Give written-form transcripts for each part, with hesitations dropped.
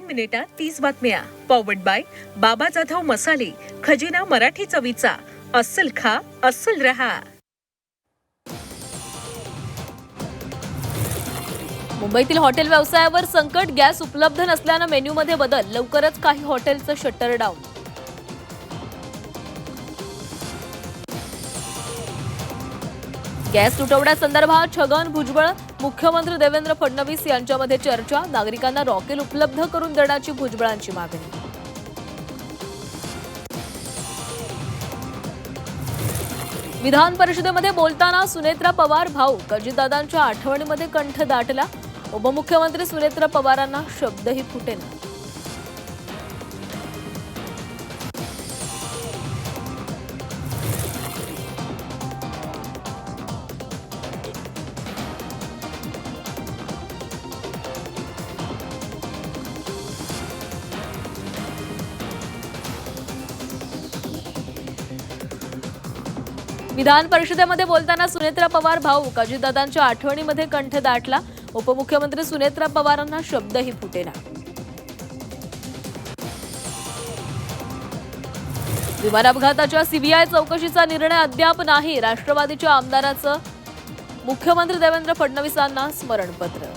मिनिटात 30 बातम्या. Powered by बाबा जाधव मसाले, खजिना मराठी चवीचा. अस्सल खा, अस्सल रहा. मुंबईतील हॉटेल व्यवसायावर संकट. गॅस उपलब्ध नसल्यानं मेन्यूमध्ये बदल. लवकरच काही हॉटेलचं शटर डाऊन. गॅस तुटवड्यासंदर्भात छगन भुजबळ मुख्यमंत्री देवेंद्र फडणवीस यांच्यामध्ये चर्चा. नागरिकांना रॉकेल उपलब्ध करून देण्याची भुजबळांची मागणी. विधान परिषदेमध्ये बोलताना सुनेत्रा पवार भाऊक. अजितदादांच्या आठवणीमध्ये कंठ दाटला. उपमुख्यमंत्री सुनेत्रा पवारांना शब्दही फुटेना. विधान परिषदेमध्ये बोलताना सुनेत्रा पवार भाऊक. अजितदादांच्या आठवणीमध्ये कंठ दाटला. उपमुख्यमंत्री सुनेत्रा पवारांना शब्दही फुटेना. विमान अपघाताच्या सीबीआय चौकशीचा निर्णय अद्याप नाही. राष्ट्रवादीच्या आमदाराचं मुख्यमंत्री देवेंद्र फडणवीसांना स्मरणपत्र.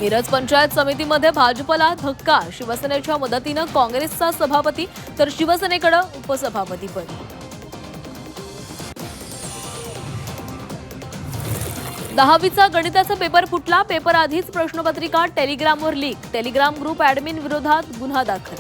मिरज पंचायत समितीमध्ये भाजपला धक्का. शिवसेनेच्या मदतीनं काँग्रेसचा सभापती तर शिवसेनेकडे उपसभापतीपद. दहावीचा गणिताचा पेपर फुटला. पेपर आधीच प्रश्नपत्रिका टेलिग्रामवर लीक. टेलिग्राम ग्रुप ऍडमिन विरोधात गुन्हा दाखल.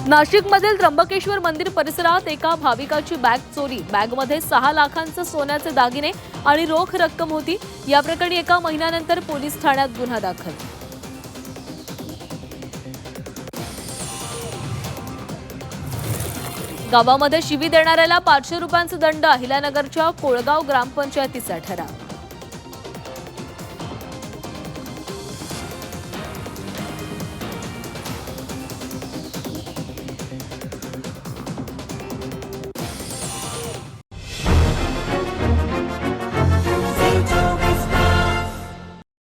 नाशिकमधील त्र्यंबकेश्वर मंदिर परिसरात एका भाविकाची बॅग चोरी. बॅगमध्ये 6 लाखांचे सोन्याचे दागिने आणि रोख रक्कम होती. या प्रकरणी एका महिन्यानंतर पोलीस ठाण्यात गुन्हा दाखल. गावामध्ये शिवी देणाऱ्याला 500 रुपयांचा दंड. अहिल्यानगरच्या कोळगाव ग्रामपंचायतीचा ठराव.